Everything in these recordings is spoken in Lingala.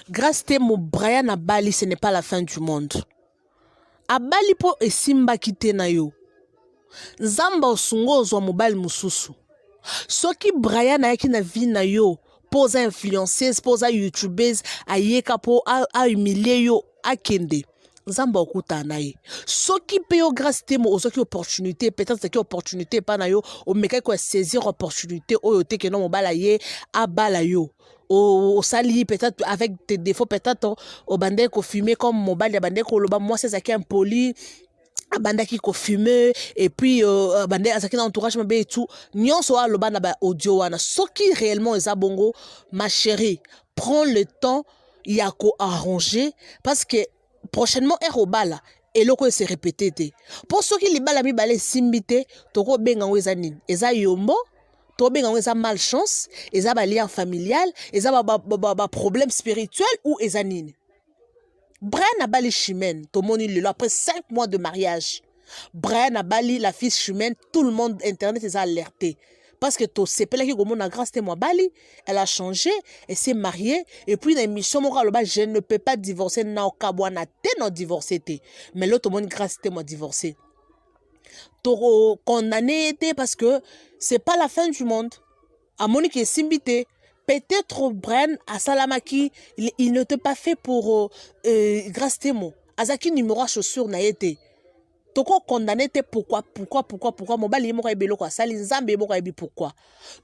Grâce Temo, Brian Abali, ce n'est pas la fin du monde. Abali po esimba kite na yo. Zamba osungo ozwa mobile mususu. Soki Brian ayaki na vie na yo, posa influenceuse, posa youtubeuse, ayeka po a humilier yo, akende. Zamba okuta na ye. Soki pe yo grâce Temo ozoki opportunité, peut-être que opportunité pa na yo, o meka ko saisir opportunité oyo te ke no mobile ye abala yo. Au sali peut-être avec tes défauts, peut-être au bandé ko fumer comme mobile, bandé ko loba moi c'est ça qui est impoli. Bandaki ko fumer et puis bandé azaki na entourage mabe et tout nyonso a loba na ba audio wana soki réellement eza bongo ma chérie prends le temps ya ko arranger parce que prochainement erobala et loko se répéter te pour soki libala mi balé simbité toko benga eza nini eza yombo to benga eza malchance eza ba lien familial eza ba problème spirituel ou eza nini. Brian Abali Chimène, Tomoni Lelo, après 5 mois de mariage, Brian Abali, la fille Chimène, tout le monde, Internet, les a alertés. Parce que tout c'est qui a grâce à moi, Bali, elle a changé, elle s'est mariée, et puis dans l'émission, je ne peux pas divorcer, non, divorcé, mais l'autre monde grâce à moi divorcé. Toro condamné parce que c'est pas la fin du monde. À Monique est simbité. Peut-être Brian à Salamaki, il ne t'a pas fait pour grâce Temo. Azaki numéro chaussure na été. Toko condamné te pourquoi mobile mo ebelo kwa sali nzambe mo ebi pourquoi.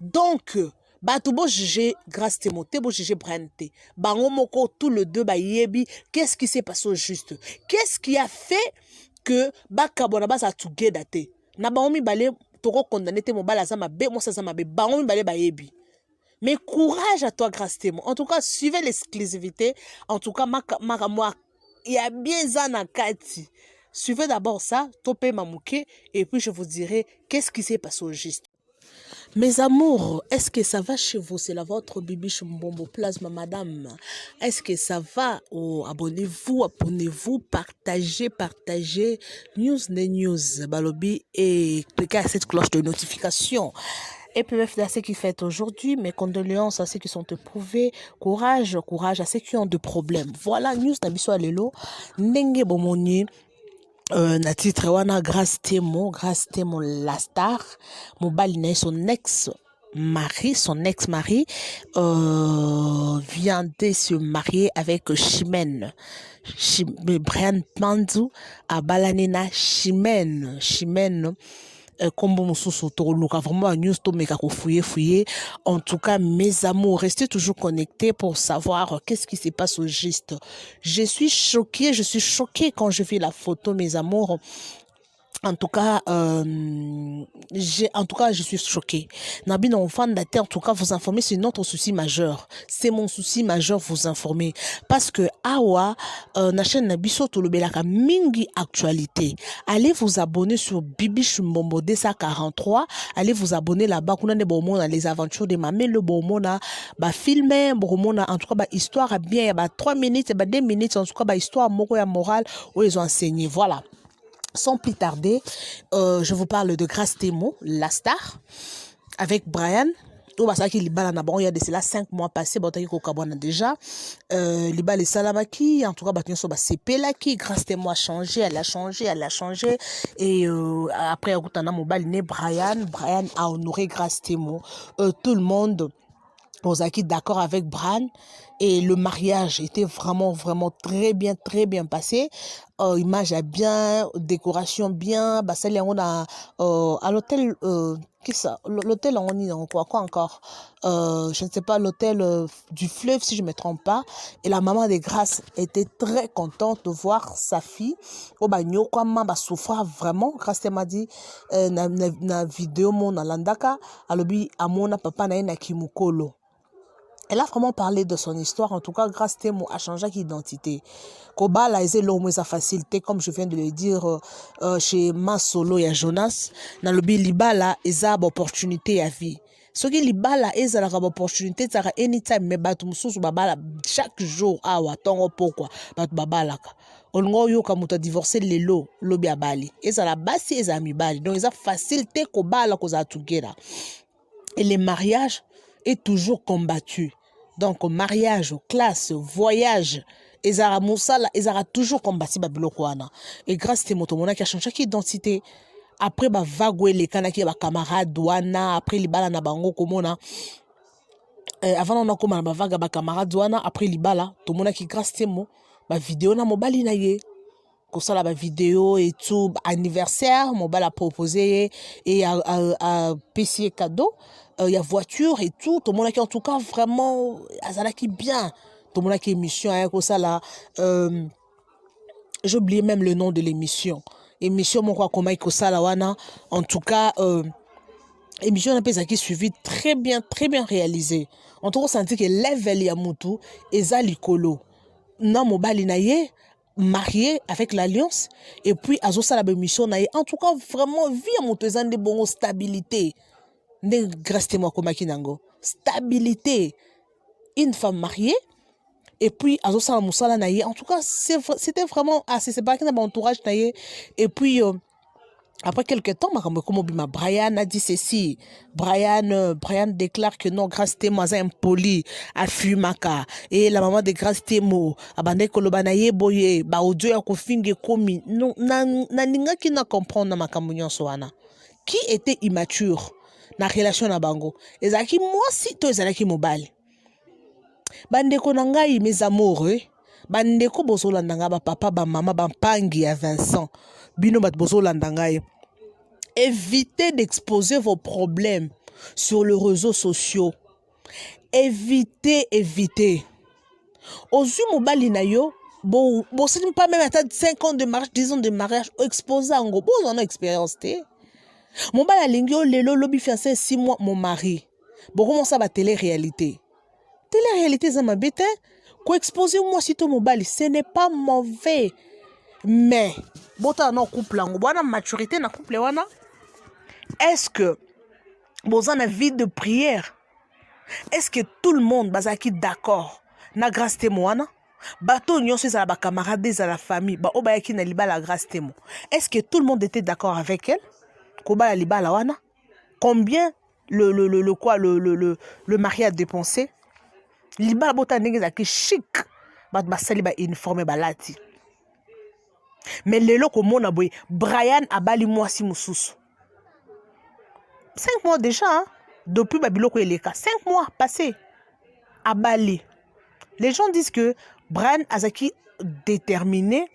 Donc batubo juger grâce Temo, te bo juger Brian te. Bango moko tout le deux ba yebi, qu'est-ce qui s'est passé au juste? Qu'est-ce qui a fait que bakabona ba za together te? Na bango mi balé toko condamné te mobile azama be mo sa zama be bango mi balé ba yebi. Mais courage à toi, grâce Temo. En tout cas, suivez l'exclusivité. En tout cas, moi, il y a bien Zana Kati. Suivez d'abord ça, topé Mamouké, et puis je vous dirai qu'est-ce qui s'est passé au juste. Mes amours, est-ce que ça va chez vous? C'est la votre bibiche Mbombo Plasma, madame. Est-ce que ça va? Oh, abonnez-vous, partagez. News. Balobi, et cliquez à cette cloche de notification. Et puis, à ceux qui fêtent aujourd'hui, mes condoléances à ceux qui sont éprouvés. Courage à ceux qui ont des problèmes. Voilà, news Nabiso Alelo. Nenge Bomoni. Na titre wana grâce Temo la star. Mobile son ex-mari vient de se marier avec Chimène. Brian Pandu a balanena Chimène. Comme vraiment news to meka fouiller. En tout cas, mes amours, restez toujours connectés pour savoir qu'est-ce qui se passe au juste. Je suis choquée quand je vis la photo, mes amours. En tout cas, je suis choquée. Nabi non fan de terre, en tout cas, vous informer, c'est notre souci majeur. C'est mon souci majeur, vous informer. Parce que, awa, na chaîne Nabiso Tolobelaka mingi actualité. Allez vous abonner sur Bibiche Mbombo DSA43. Allez vous abonner là-bas. Kuna ne bomona les aventures de mamé, le bomona, ba filmer, bomona, en tout cas, ba histoire bien, ba 3 minutes, ba 2 minutes, en tout cas, ba histoire moko ya morale, où ils ont enseigné. Voilà. Sans plus tarder, je vous parle de Grâce Temo, la star, avec Brian. Il y a de cela 5 mois passés, déjà. Libal et Salamaki, en tout cas, c'est Pelaki. Grâce Temo a changé, elle a changé. Et après, Brian a honoré Grâce Temo. Tout le monde. Ozaki d'accord avec Bran et le mariage était vraiment très bien passé. Image a bien, décoration bien. Basali on a à l'hôtel l'hôtel on y quoi encore je ne sais pas, l'hôtel du fleuve si je me trompe pas. Et la maman de Grâce était très contente de voir sa fille au bagno comment souffrir vraiment. Grâce m'a dit na vidéo mon landaka alobi amona papa na kimukolo. Elle a vraiment parlé de son histoire. En tout cas, Grâce Temo a changé d'identité. Kobala est l'homme sa facilité, comme je viens de le dire chez Masolo et Jonas. Nalobi libala eza opportunité à vie. Ce qui libala eza la opportunité ça anytime mais batu mususu babala chaque jour awa tongo pourquoi batu babala ka. Ongo yo kamuta divorcer lelo lobi abali. Eza la basi eza mibali. Donc eza facilité kobala koza together. Et les mariages est toujours combattu. Donc mariage, classe, voyage, ezara musala, ezara toujours combattu babiloko wana. Et grâce à moto mona qui a changé d'identité. Après ba vague les kanaki ba camarade wana, après libala na bango komona. Avant on a comme ba vague ba camarade wana, après libala, tout mona qui grâce à mo ba vidéo na mobali na ye. Comme ça, la vidéo et tout, anniversaire, mon bal a proposé et à PC cadeau, il y a voiture et tout le monde qui en tout cas vraiment, ça qui bien, tout le monde qui émission, comme ça là, j'ai oublié même le nom de l'émission, émission mon quoi comment ça là wana, en tout cas, émission un peu ça qui suivi très bien réalisé. On trouve senti que level ya mutu eza likolo, na mobali na ye marié avec l'alliance et puis azo sala ba mission na en tout cas vraiment vie à motezande bongo stabilité ne grâce moi comme kinango stabilité une femme mariée et puis azo sala musala na en tout cas c'était vraiment assez c'est pas que dans entourage na et puis après quelques temps, Brian a dit ceci. Brian déclare que non, grâce témo a impoli à Fumaka. Et la maman de grâce témo, abandé kolobanaye boye, ba audio ya kofinge komi. Non, ninga qui n'a comprendre na makamunyon soana. Qui était immature na relation na bango. Ezaki moi si to ezalaki mobile. Bandeko nangai mes amoureux. Bandeko bozolandanga ba papa ba mama ba pangi à Vincent. Bino bat bozolandanga. Évitez d'exposer vos problèmes sur les réseaux sociaux. Évitez. Ozu mobali na yo, bon c'est pas même à 5 ans de mariage, 10 ans de mariage, exposé en gros, bon on a expérience té. Mobali alingio lelo lobi fiancé 6 mois mon mari. Bon comment ça va télé-réalité? Télé-réalité ça m'embête. Ko exposer moi si ton mobali, ce n'est pas mauvais. Mais bota no couple ngo, bona maturité na couple wana. Est-ce que vous avez vie de prière? Est-ce que tout le monde est d'accord? Na grâce témoin? Bato nyonso za ba camarades za la famille, ba obayaki na liba la grâce témoin. Est-ce que tout le monde était d'accord avec elle? Koba la liba la wana? Combien le mari a dépensé? Liba bota ndenge za ki chic. Ba sali ba uniforme balati. Mais lelo ko mona boy, Brian abali mwasi mususu. 5 mois déjà, hein? Depuis Babiloko et les cas. 5 mois passés à Bali. Les gens disent que Brian Azaki déterminé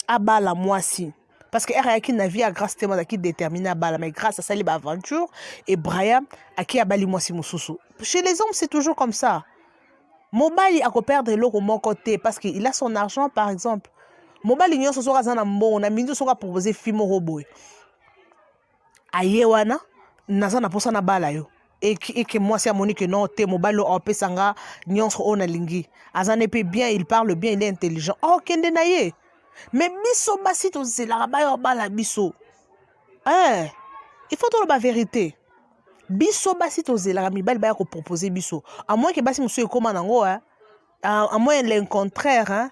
à Bala moisi. Parce que Eraki Navi a grâce à qui déterminé à Bala. Mais grâce à ça, il a aventure. Et Brian a qui a Bali moisi moussoussou. Chez les hommes, c'est toujours comme ça. Mobali a perdre l'eau au mon côté. Parce qu'il a son argent, par exemple. Mobali n'y a pas de bon. On a mis de proposer Fimo Roboy. Ayewana. Nazana posa na bala yo et que moi c'est amoni que non te mobalo opé sanga nyonso ona lingi azane pe bien il parle bien il est intelligent oh kende na ye mais biso basi to zela ba yo bala biso il faut dire la vérité biso basi to zela mi bal ba ko proposer biso à moins que basi monsieur comment nango à moins le contraire hein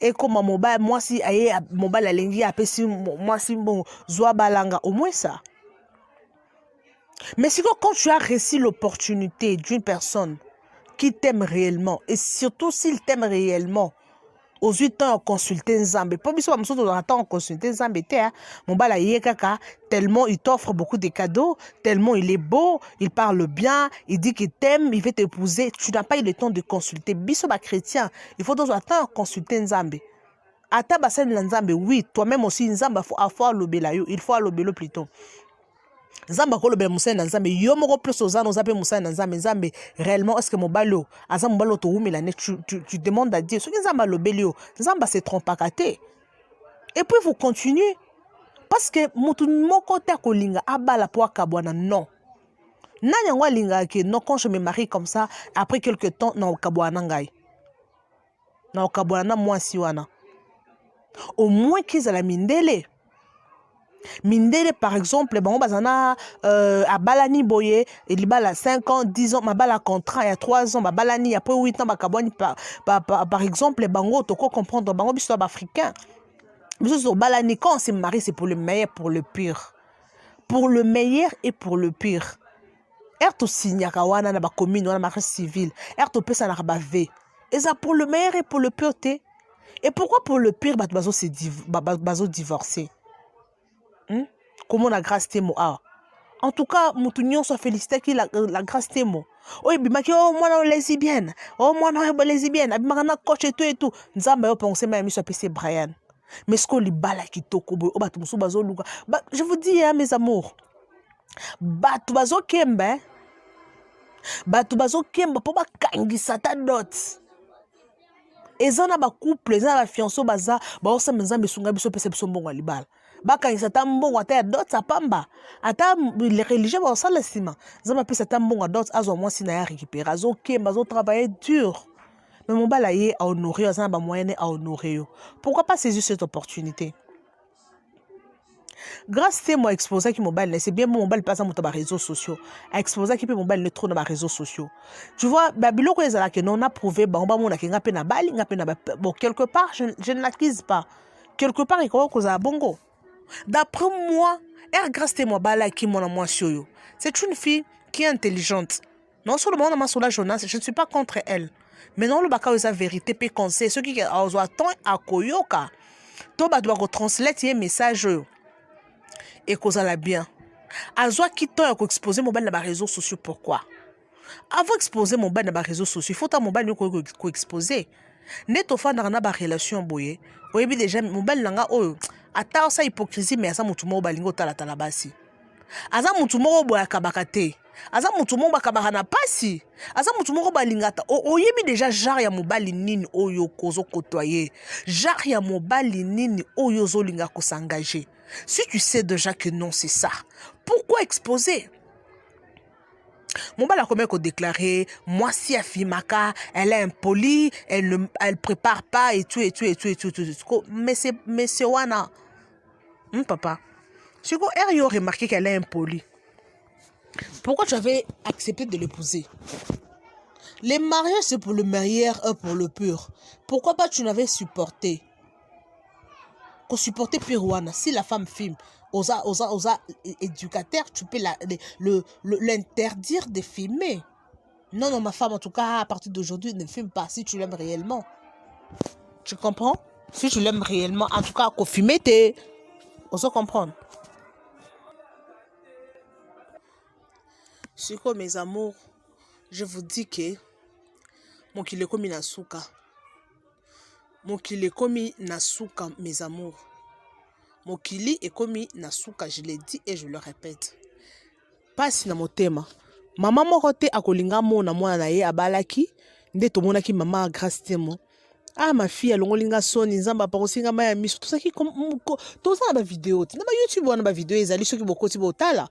et comme mobile moi si aye mobile lingi apesi moi si bon zwa balanga au moins ça. Mais si quand tu as reçu l'opportunité d'une personne qui t'aime réellement, et surtout s'il t'aime réellement, aux 8 ans, consulter Nzambe. Pas besoin de consulter Nzambe. Mon bala yekaka, tellement il t'offre beaucoup de cadeaux, tellement il est beau, il parle bien, il dit qu'il t'aime, il veut t'épouser. Tu n'as pas eu le temps de consulter. Biso ba chrétien, il faut attendre consulter Nzambe. Ata basen Nzambe, oui, toi-même aussi Nzambe, il faut alobelo plutôt. Nzamba ko lobela musana nzambe yo moko plus ozana ozape musana nzambe nzambe réellement est-ce que mobalo aza mobalo to umela ne tu demandes à Dieu ce que nzamba lobelio nzamba se trompe pas et puis vous continuez parce que mutu moko ta ko linga abala po akabwana non nanya ngwa linga ke non quand je me marie comme ça après quelque temps na okabwana ngai na okabwana moi si wana au moins qu'ils a la mindele Mindele par exemple, bon bazana à Balani Boye, il bala 5 ans, 10 ans, ma bala contrat il y a 3 ans, ma balani après 8 ans ma kaboni par exemple les bango toko comprendre bango biso africain. Biso sur balani quand on se marie c'est pour le meilleur pour le pire. Pour le meilleur et pour le pire. to signaka wana na ba commune wana marché civil to pesa na ba v et ça pour le meilleur et pour le pire té. Et pourquoi pour le pire bazo divorcer comment la grâce témo en tout cas mutunyo soit félicité qui la grâce témo oh bimaki oh moi lesbienne oh moi lesbienne abimaka na coach et tout nzamba yo penser même soit PC Brian mais ce qu'on li bala kitoko boy o batu musu bazo luka je vous dis hein mes amours batu bazo kemba po bakangisa ta dot ezana ba couple ezana ba fianço baza ba osama nzambe sunga biso pese biso mbongo libala bakangisa ta mbongo ata ya dot apamba ata les religieux ba osala sima nzambe pese ta mbongo dot azo mwasi na ya récupérer azo kemba azo travailler dur mais mon bala yé a honorer azana ba moyen à honorer yo. Pourquoi pas saisir cette opportunité? Grâce à moi exposé qui mobile, c'est bien mon mobile passe à mon réseaux sociaux. Exposé qui peut mobile ne trop dans les réseaux sociaux. Tu vois, babilo ko ezala que non approuvé ba on ba mon na kinga pe na bali nga pe na bon quelque part je ne l'accuse pas. Quelque part il ko za bongo. D'après moi, grâce à moi bala qui mon moi yo. C'est une fille qui est intelligente. Non seulement on a sur la journée, je ne suis pas contre elle. Mais non le baka sa vérité pe conseil ceux qui a temps à koyoka. To ba doit retranslate un message et kozala bien. Azwa kito ya ko exposer mobile na ba réseaux sociaux pourquoi? Avant exposer mobile na ba réseaux sociaux, il faut ta mobile ko exposer. Neto fa na ba relation boye. Oyebi déjà mobile nanga oyo ata sa hypocrisie mais asa mutu mo balingo tala tala basi. Aza mutu mo boya kabaka te. Aza mutu mo bakabaka na pasi. Aza mutu mo balingata. Oyebi déjà genre ya mobile nini oyo kozo kotoyer. Genre ya mobile nini oyo zo linga ko s'engager. Si tu sais déjà que non, c'est ça, pourquoi exposer? Mon bal a combien qu'on déclaré, moi si a Fimaka, elle est impolie, elle prépare pas et tout. Mais c'est wana. Papa. Si vous avez remarqué qu'elle est impolie, pourquoi tu avais accepté de l'épouser? Les mariages c'est pour le meilleur et pour le pur. Pourquoi pas tu n'avais supporté? Qu'on supporter Pirouana, si la femme filme, osa éducateur, tu peux l'interdire de filmer. Non, ma femme, en tout cas, à partir d'aujourd'hui, ne filme pas si tu l'aimes réellement. Tu comprends? Si tu l'aimes réellement, en tout cas, qu'on filme, on se comprendre. C'est quoi, mes amours? Je vous dis que mon qu'il est comme Nasuka. Mokili est commis Nasuka, mes amours. Mokili est commis Nasuka, je l'ai dit et je le répète. Pas si na motema. Maman morote akolinga mona mwana na ye abalaki, nde to monaki maman grâce temo. Ah ma fille alongolinga soni nzamba pa kosinga maya miso tout ça qui tout ça na vidéo. Na ba YouTube wana ba vidéo ezali soki bokoti botala.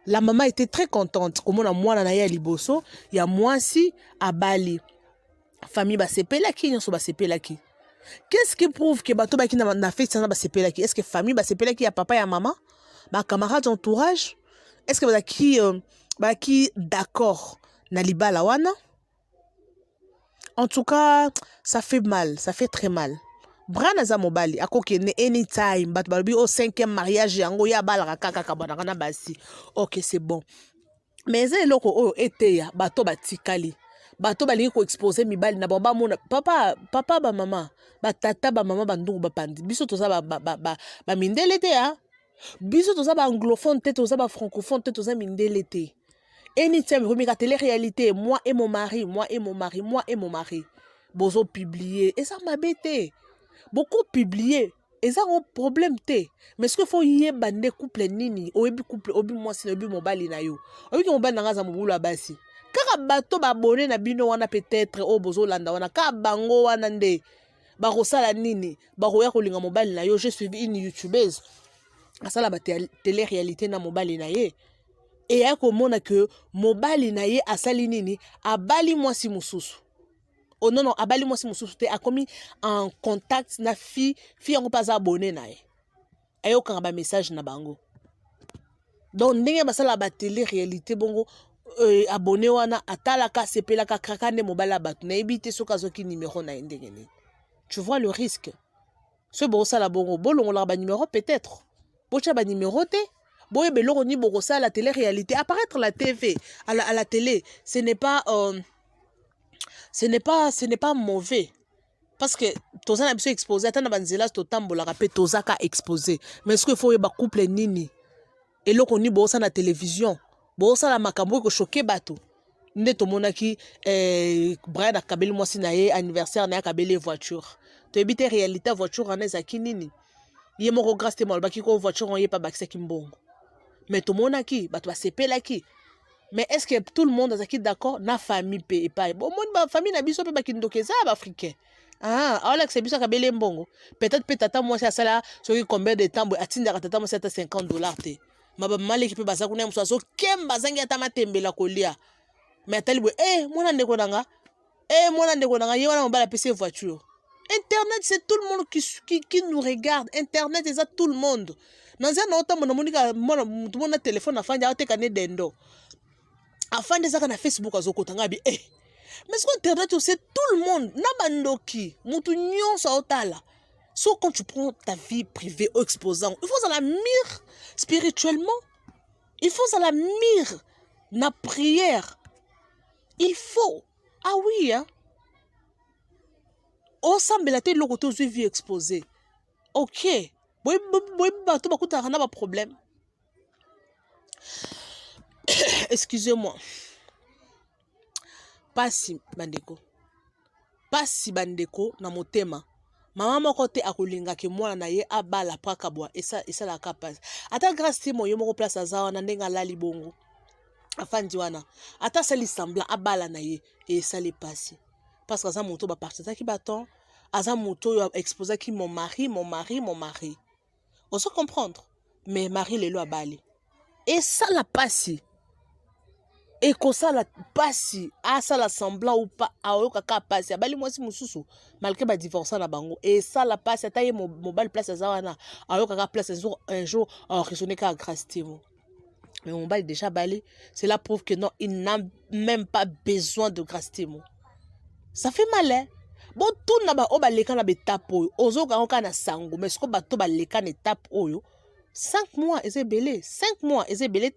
La maman était très contente comme na mwana na ye liboso ya mwasi abali. Famille ba sepelaki nyoso ba sepelaki. Qu'est-ce qui prouve que bato baki na fait ça ba sepelaki? Est-ce que famille ba sepelaki ya papa ya maman? Ba camarades entourage? Est-ce que baki d'accord na libala wana? En tout cas, ça fait mal, ça fait très mal. Brana za mobali akokene anytime bat balobi au 5e mariage yango ya bala kaka kabana na basi. OK, c'est bon. Mais eloko oyo eteya bato batikali. Bato balingi ko exposer mibali na bomba mona papa ba maman ba tata ba maman ba ndungu ba pandi biso toza ba mindele te ha biso toza ba anglophone te toza ba francophone te toza mindele te anytime remis la télé-réalité moi et mon mari bozo publier et ça m'a bêté beaucoup publier et ça un problème te mais ce qu'il faut y bande couple nini obi couple obi moi si obi mobali na yo obi mobali na ngaza mobulu abasi kaka bato babone na bino wana peut-être o bozo landa wana ka bango wana nde ba rosala nini ba roya kolinga mobali na yo. J'ai suivi une youtubeuse asala ba télé-réalité na mobali na ye et ya komona que mobali na ye asali nini abali mwasi mususu. Oh non abali mwasi mususu te a commis en contact na fille yango pas abonné na ye ayo kanga ba message na bango donc ndenge basala ba télé-réalité bongo abonné wana atalaka sepelaka krakane mobala batu na ebité soka zoki numéro na ndengene. Tu vois le risque. Ce bon ça la bongo bolongo la ba numéro peut-être. Bocha ba numéro te Boye beloko ni boko ça la télé-réalité. Apparaître à la TV, à la télé, ce n'est pas mauvais. Parce que toza na biso exposé, ata na banzela totambola rapé toza ka exposé. Mais est-ce qu'il faut yeba couple nini? Eloko ni bosa na télévision. Bosa la makambo ko choquer bato. Nde tomonaki Brian akabeli mwasi na ye anniversaire na akabeli voiture. To ebite réalité voiture en ezaki nini? Ye moko grâce te malbaki ko voiture on ye pa bakisa kimbongo. Mais tomonaki bato ba sepelaki. Mais est-ce que tout le monde est d'accord na famille pe pas bon mon famille na biso pe bakindokeza ba africain. Ah, alors que c'est biso kabeli mbongo. Peut-être tata moi ça là sur combien de temps atinda tata moi c'est $50 te. Maba mali ki pe basa kuna mso so kemba zangi ata matembela kolia. Mais atali mwana ndeko nanga. Mwana ndeko nanga ye wana mobala PC voiture. Internet c'est tout le monde qui nous regarde. Internet c'est ça tout le monde. Nanza na otambo na monika mwana tout le monde téléphone afanja ateka ne dendo. Afande ça na Facebook azokotanga bi mais sur internet c'est tout le monde na bandoki mutu nyonso otala. Sauf quand tu prends ta vie privée au exposant, il faut à la mire spirituellement. Il faut à la mire na prière. Il faut. Ah oui, hein. On semble la tête l'autre vie exposée. Ok. Boy, tout ba problème. Excusez-moi. Pasi bandeko na motema. Mama moko te akolinga ke mwana na ye abala paka bwa esa la kapasi. Ata grâce te mo yo moko place azawa na ndenga lali bongo. Afandi wana. Ata sali sembla abala na ye et ça les passe. Parce que ça moto ba partir ki baton, aza moto yo exposer ki mon mari. On se comprendre. Mais mari lelo abali. Et ça la passe. Et que ça la passe, ça la semblant ou pas, kaka passe. Abali moi si mususu, malgré ba divorcer na bango. Et ça la passe, taille mobile place azawana, kaka place un jour, raisonner ka grâce timo. Mais mon bal est déjà balé. Cela prouve que non, il n'a même pas besoin de grâce timo. Ça fait mal, hein? Bon, tout n'a pas leka na betapo. Ozo ka na sango, mais ce que bato ba leka na tape oyo. 5 mois, c'est belé. 5 mois, c'est belé.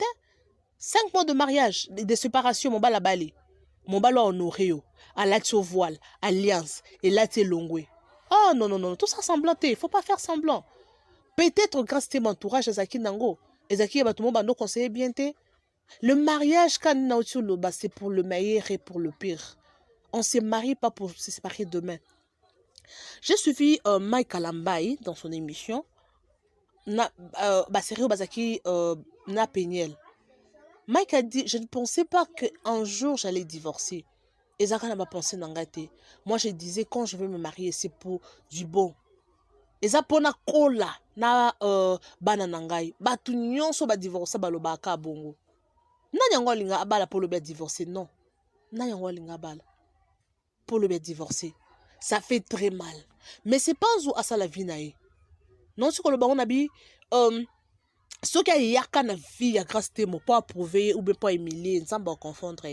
5 mois de mariage, de séparation, mon bal a balé. Mon bal a honoré. À l'action voile, alliance, et là t'es longwe. Oh non, tout ça semblant, il faut pas faire semblant. Peut-être grâce à mon entourage, Zaki Nango. Et Zaki, tout le monde va conseiller bien. Le mariage, c'est pour le meilleur et pour le pire. On ne se marie pas pour se séparer demain. J'ai suivi Mike Alambaï dans son émission. Sérieux, Bazaki, na Péniel. Mike a dit, je ne pensais pas qu'un jour j'allais divorcer. Et Zaka n'a pas pensé n'angate. Moi, je disais, quand je veux me marier, c'est pour du bon. Et ça, pour na kola, na bananangai. Batu nyonso ba divorcer, ba lo baka bongo. Na yango linga abala pour le bien divorcer, non. Na yango linga abala pour le bien divorcer. Ça fait très mal. Mais c'est pas où à ça la vie naïe. Non, ce que le baron a dit, ce qui a yaka na vie, grâce à moi, pas approuver ou bien pas humilier, sans pas confondre.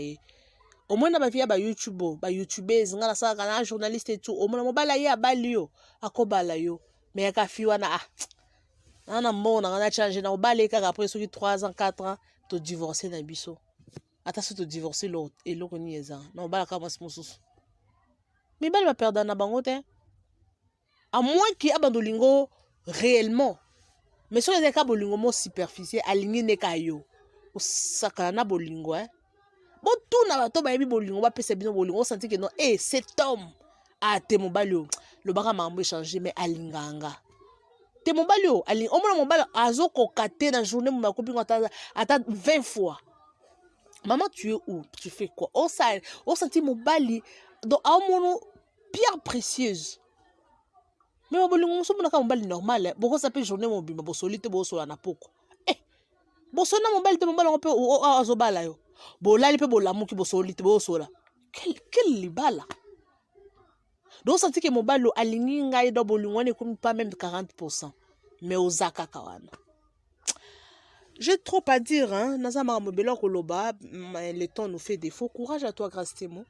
Au moins, na vie ba YouTube, ba YouTubeuse, nga la sa kana journaliste et tout. Au moins, mobala ya balio, akobala yo. Mais yaka fiwa na na mona, na change na obale kaka après ceux qui 3 ans, 4 ans, to divorcer na biso. Ata se to divorcer l'autre et l'autre ni eza. Non, bala ka mas mususu. Mais bal va perdre na bango te. À moins qu'il abandolingo réellement. Mais sur les cas bolingo mo superficiel aligné ne kayo. O sakana bolingo hein. Bon tout na bato ba yebi bolingo ba pesa bino bolingo on sentit que non cet homme a te mobalio le bara mambo changer mais alinganga. Te mobalio aling o mona mobala azo kokate na journée mo makopi ata 20 fois. Maman tu es où? Tu fais quoi? On sentit mobali donc à mon pierre précieuse. Mais mon bolingo so mona ka mobali normal hein. Boko ça peut journée mo bimba bo solite bo so na poko. Bo so na mobali te mobali on peut azo bala yo. Bo lali pe bo lamuki bo solite bo so la. Quel libala. Donc ça dit que mobali alingi ngai do bolingo ne comme pas même 40%. Mais ozaka kawana. J'ai trop à dire hein, nazama mobelo koloba, le temps nous fait défaut. Courage à toi grâce témo.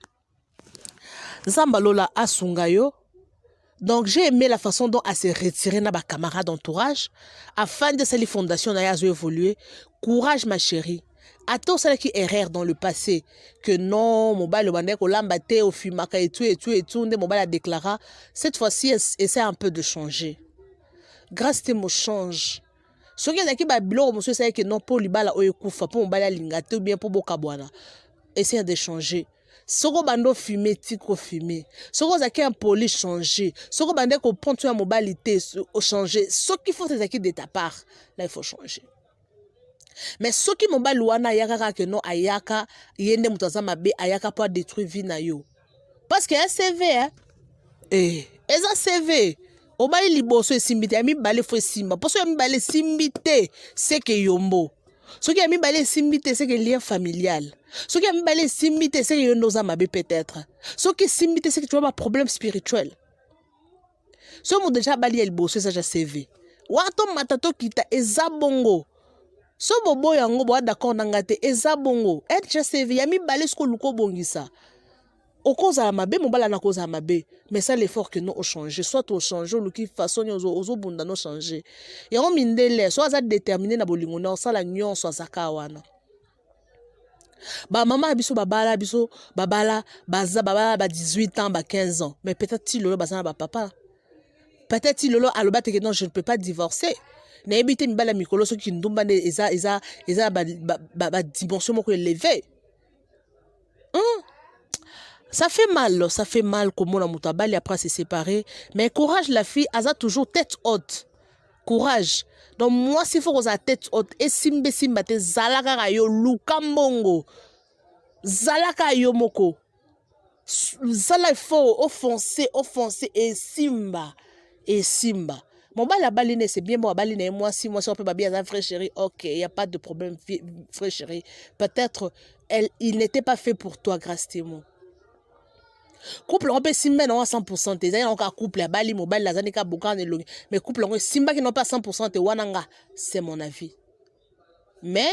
Zambalola asungayo. Donc, j'ai aimé la façon dont elle s'est retirée dans ma camarade d'entourage afin de cette fondation d'ailleurs évoluer. Courage, ma chérie. Attends, celle qui erreur dans le passé. Que non, mon bail, le bandek, au lambaté, au fumaka et tout, mon bail a déclaré. Cette fois-ci, essaie un peu de changer. Grâce à mon change. Ce qui est qui va bilo, monsieur, c'est que non, pour libala, ou ekufa, pour mon bail, lingate, ou bien pour bokaboana. Essaie de changer. Soko bando fumer, tiko fumer. Soko zaki un poli changer. Soko bande ko prendre sur la mobilité, changer. Ce qu'il faut, c'est de ta part. Là, il faut changer. Mais ce qui mobile wana ayaka que non ayaka yende mutaza mabe ayaka pour détruire vie na yo. Parce que un CV hein. Eza CV. Oba liboso esimbite ami bale fo simba. Parce que ami bale simbite c'est que yombo. Ce qui ami bale simbite c'est que lien familial. Ce qui ami bale simbite c'est que yonoza mabe peut-être. Ce qui simbite c'est que tu as un problème spirituel. Ce mo déjà bali liboso ça ja CV. Wato matato kita eza bongo. So bobo yango bo d'accord nangate eza bongo et je sais yami balé ce ko luko bongisa o cause mabe mo bala na cause mabe mais ça l'effort que nous au changer soit au changer luki façon ozo bunda no changer yango mindele soit za déterminé na bolingo na sala nyonso azaka wana ba maman biso babala biso babala baza babala ba 18 ans ba 15 ans mais peut-être ti lolo bazana ba papa peut-être ti lolo aloba te que non je ne peux pas divorcer. Na ebité mibala mikolo so ki ndumba ne eza ba dimension moko élevé. Ça fait mal comme on a mutabali après se séparer, mais courage la fille, aza toujours tête haute. Courage. Donc moi s'il faut qu'on a tête haute et simbe te zalaka rayo lukambongo. Zalaka yo moko. Zala il faut offenser et simba. Mon bal la baline, c'est bien moi, baline, moi, si moi, si on peut bien, frère chéri, ok, il n'y a pas de problème, frère chéri. Peut-être, il n'était pas fait pour toi, grâce à moi. Couple, on peut simba non à 100%, t'es encore couple, la bali, mon bal, la zanika, boucan, mais couple, on simba qui n'ont pas 100%, t'es wananga, c'est mon avis. Mais,